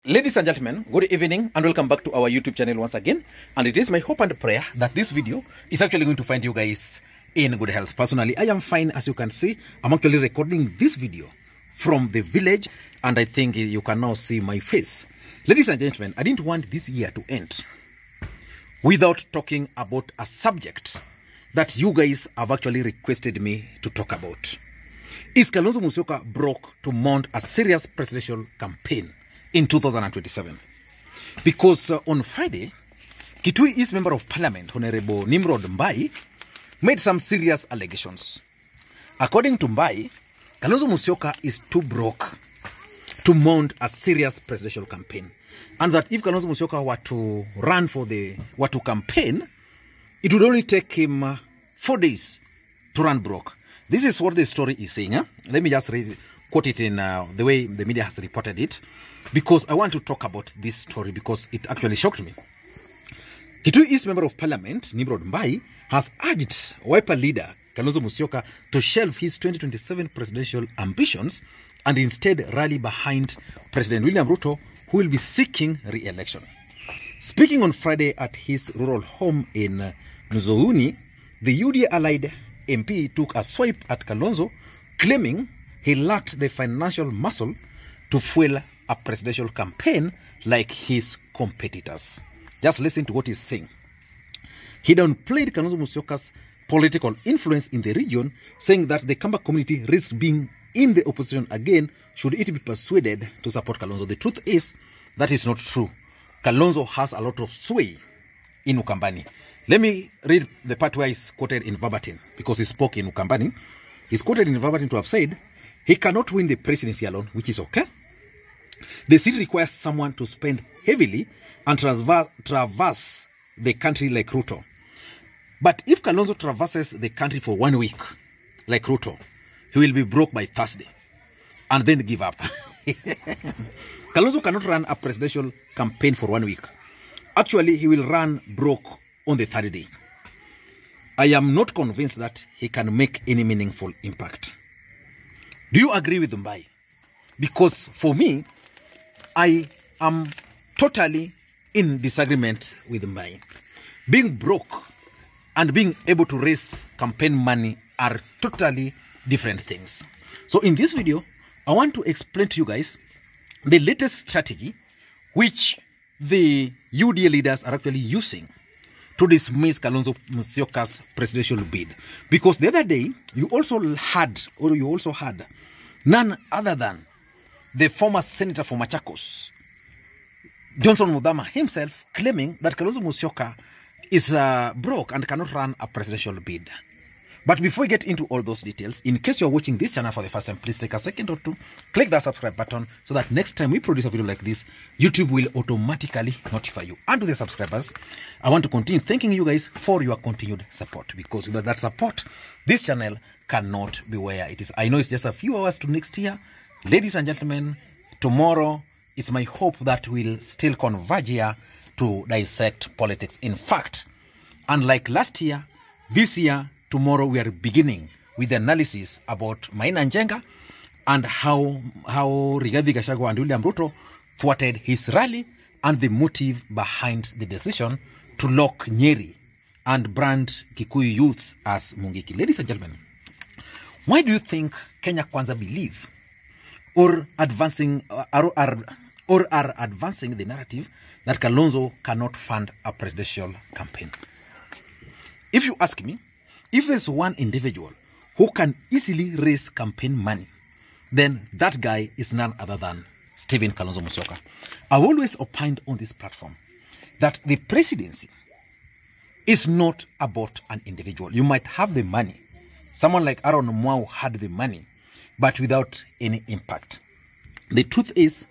Ladies and gentlemen, good evening and welcome back to our YouTube channel once again. And it is my hope and prayer that this video is actually going to find you guys in good health. Personally, I am fine. As you can see, I'm actually recording this video from the village and I think you can now see my face. Ladies and gentlemen, I didn't want this year to end without talking about a subject that you guys have actually requested me to talk about. Is Kalonzo Musyoka broke to mount a serious presidential campaign in 2027? Because on Friday, Kitui East Member of Parliament, Honorable Nimrod Mbai, made some serious allegations. According to Mbai, Kalonzo Musyoka is too broke to mount a serious presidential campaign. And that if Kalonzo Musyoka were to campaign, it would only take him 4 days to run broke. This is what the story is saying. Let me just quote it in the way the media has reported it, because I want to talk about this story because it actually shocked me. Kitui East Member of Parliament, Nimrod Mbai, has urged Wiper leader Kalonzo Musyoka to shelve his 2027 presidential ambitions and instead rally behind President William Ruto, who will be seeking re-election. Speaking on Friday at his rural home in Nzouni, the UDA-allied MP took a swipe at Kalonzo, claiming he lacked the financial muscle to fuel a presidential campaign like his competitors. Just listen to what he's saying. He downplayed Kalonzo Musyoka's political influence in the region, saying that the Kamba community risks being in the opposition again should it be persuaded to support Kalonzo. The truth is, that is not true. Kalonzo has a lot of sway in Ukambani. Let me read the part where he's quoted in verbatim, because he spoke in Ukambani. He's quoted in verbatim to have said, he cannot win the presidency alone, which is okay. The seat requires someone to spend heavily and traverse the country like Ruto. But if Kalonzo traverses the country for 1 week, like Ruto, he will be broke by Thursday and then give up. Kalonzo cannot run a presidential campaign for 1 week. Actually, he will run broke on the third day. I am not convinced that he can make any meaningful impact. Do you agree with Mbai? Because for me, I am totally in disagreement with Mbai. Being broke and being able to raise campaign money are totally different things. So in this video, I want to explain to you guys the latest strategy which the UDA leaders are actually using to dismiss Kalonzo Musyoka's presidential bid. Because the other day, you also had none other than the former senator from Machakos, Johnson Muthama himself, claiming that Kalonzo Musyoka is broke and cannot run a presidential bid. But before we get into all those details, in case you're watching this channel for the first time, please take a second or two, click that subscribe button so that next time we produce a video like this, YouTube will automatically notify you. And to the subscribers, I want to continue thanking you guys for your continued support, because without that support, this channel cannot be where it is. I know it's just a few hours to next year. Ladies and gentlemen, tomorrow, it's my hope that we'll still converge here to dissect politics. In fact, unlike last year, this year, tomorrow we are beginning with the analysis about Maina Njenga and how Rigathi Gachagua and William Ruto thwarted his rally and the motive behind the decision to lock Nyeri and brand Kikuyu youths as Mungiki. Ladies and gentlemen, why do you think Kenya Kwanza believe or are advancing the narrative that Kalonzo cannot fund a presidential campaign? If you ask me, if there's one individual who can easily raise campaign money, then that guy is none other than Stephen Kalonzo Musyoka. I've always opined on this platform that the presidency is not about an individual. You might have the money. Someone like Aaron Mwau had the money, but without any impact. The truth is,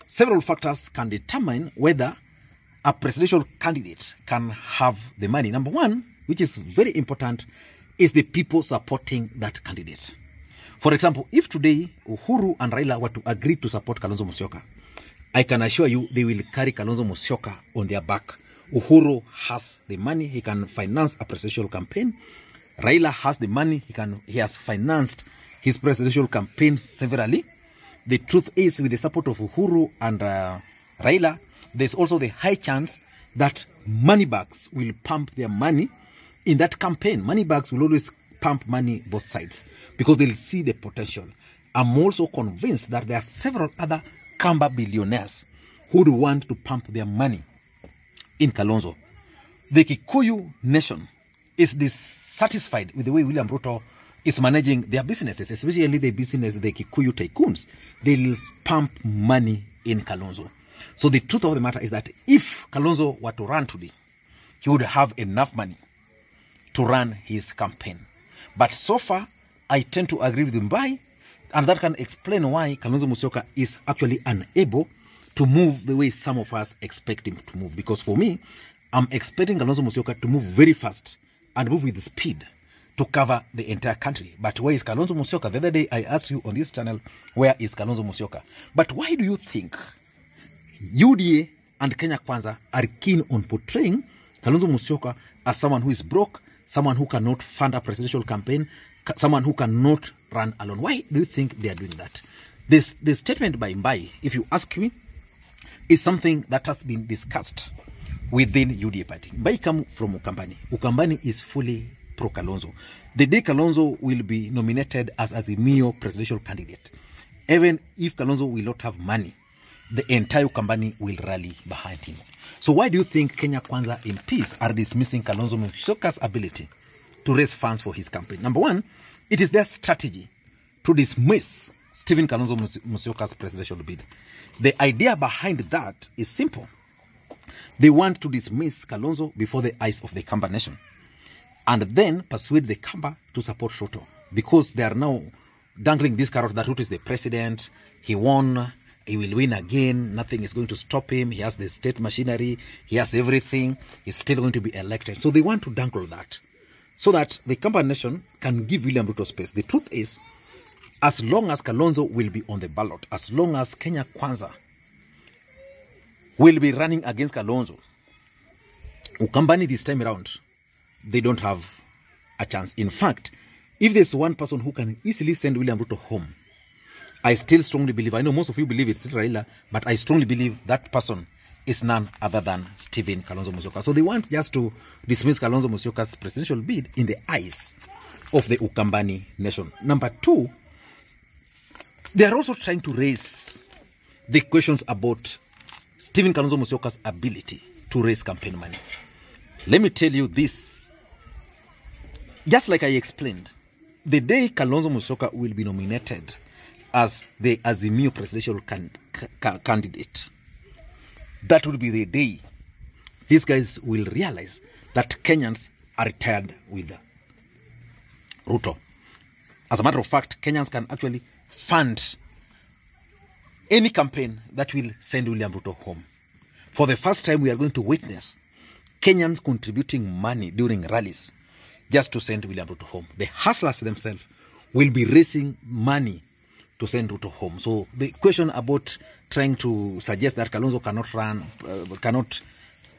several factors can determine whether a presidential candidate can have the money. Number one, which is very important, is the people supporting that candidate. For example, if today Uhuru and Raila were to agree to support Kalonzo Musyoka, I can assure you they will carry Kalonzo Musyoka on their back. Uhuru has the money, he can finance a presidential campaign. Raila has the money, he has financed his presidential campaign severally. The truth is, with the support of Uhuru and Raila, there's also the high chance that money bags will pump their money in that campaign. Money bags will always pump money both sides because they'll see the potential. I'm also convinced that there are several other Kamba billionaires who would want to pump their money in Kalonzo. The Kikuyu nation is dissatisfied with the way William Ruto is managing their businesses, especially the business, the Kikuyu tycoons. They'll pump money in Kalonzo. So the truth of the matter is that if Kalonzo were to run today, he would have enough money to run his campaign. But so far, I tend to agree with Mbai, and that can explain why Kalonzo Musyoka is actually unable to move the way some of us expect him to move. Because for me, I'm expecting Kalonzo Musyoka to move very fast and move with speed to cover the entire country. But where is Kalonzo Musyoka? The other day I asked you on this channel, where is Kalonzo Musyoka? But why do you think UDA and Kenya Kwanza are keen on portraying Kalonzo Musyoka as someone who is broke, someone who cannot fund a presidential campaign, someone who cannot run alone? Why do you think they are doing that? This statement by Mbai, if you ask me, is something that has been discussed within UDA party. Mbai come from Ukambani. Ukambani is fully pro-Kalonzo. The day Kalonzo will be nominated as Azimio presidential candidate, even if Kalonzo will not have money, the entire Ukambani will rally behind him. So why do you think Kenya Kwanza in peace are dismissing Kalonzo Musyoka's ability to raise funds for his campaign? Number one, it is their strategy to dismiss Stephen Kalonzo Musyoka's presidential bid. The idea behind that is simple. They want to dismiss Kalonzo before the eyes of the Kamba nation and then persuade the Kamba to support Ruto, because they are now dangling this carrot that Ruto is the president, he won, he will win again, nothing is going to stop him, he has the state machinery, he has everything, he's still going to be elected. So they want to dangle that so that the Kamba nation can give William Ruto space. The truth is, as long as Kalonzo will be on the ballot, as long as Kenya Kwanza will be running against Kalonzo, Ukambani this time around, they don't have a chance. In fact, if there's one person who can easily send William Ruto home, I still strongly believe, I know most of you believe it's still Raila, but I strongly believe that person is none other than Stephen Kalonzo Musyoka. So they want just to dismiss Kalonzo Musyoka's presidential bid in the eyes of the Ukambani nation. Number two, they are also trying to raise the questions about Stephen Kalonzo Musyoka's ability to raise campaign money. Let me tell you this. Just like I explained, the day Kalonzo Musyoka will be nominated as the Azimio presidential candidate, that will be the day these guys will realize that Kenyans are tired with Ruto. As a matter of fact, Kenyans can actually fund any campaign that will send William Ruto home. For the first time, we are going to witness Kenyans contributing money during rallies just to send William Ruto home. The hustlers themselves will be raising money to send Ruto home. So the question about trying to suggest that Kalonzo cannot run,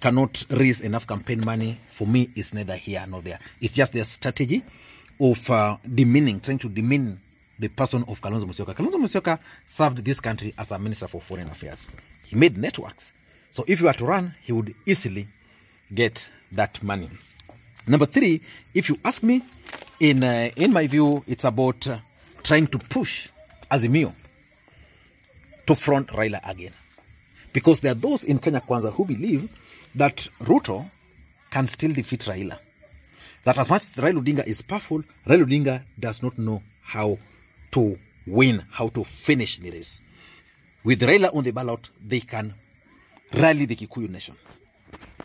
cannot raise enough campaign money, for me is neither here nor there. It's just their strategy of trying to demean the person of Kalonzo Musyoka. Kalonzo Musyoka served this country as a Minister for Foreign Affairs. He made networks. So if he were to run, he would easily get that money. Number three, if you ask me, in my view, it's about trying to push Azimio to front Raila again. Because there are those in Kenya Kwanza who believe that Ruto can still defeat Raila. That as much as Raila Odinga is powerful, Raila Odinga does not know how to win, how to finish the race. With Raila on the ballot, they can rally the Kikuyu nation.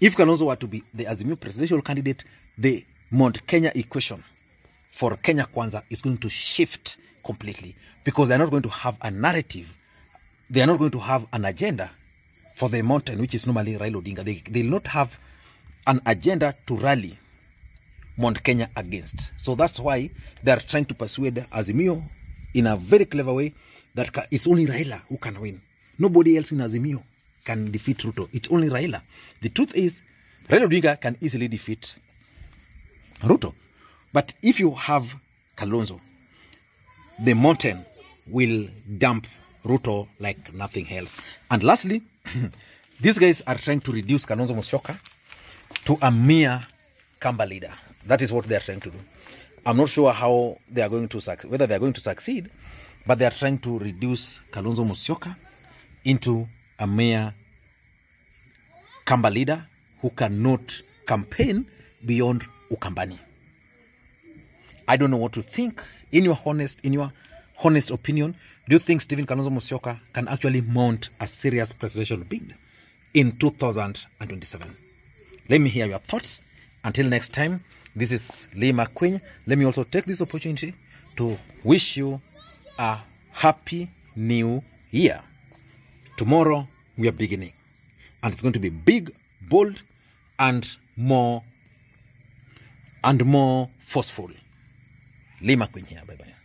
If Kalonzo were to be the Azimio presidential candidate, the Mount Kenya equation for Kenya Kwanza is going to shift completely, because they are not going to have a narrative. They are not going to have an agenda for the mountain, which is normally Raila Odinga. They will not have an agenda to rally Mount Kenya against. So that's why they are trying to persuade Azimio in a very clever way that it's only Raila who can win. Nobody else in Azimio can defeat Ruto. It's only Raila. The truth is, Raila Odinga can easily defeat Ruto. But if you have Kalonzo, the mountain will dump Ruto like nothing else. And lastly, these guys are trying to reduce Kalonzo Musyoka to a mere Kamba leader. That is what they are trying to do. I'm not sure how they are going to succeed, whether they are going to succeed, but they are trying to reduce Kalonzo Musyoka into a mere Kamba leader who cannot campaign beyond Ukambani. I don't know what to think. In your honest opinion, do you think Stephen Kalonzo Musyoka can actually mount a serious presidential bid in 2027? Let me hear your thoughts. Until next time, this is Makwiny. Let me also take this opportunity to wish you a happy new year. Tomorrow we are beginning, and it's going to be big, bold, and more forceful. Makwiny here. Bye bye.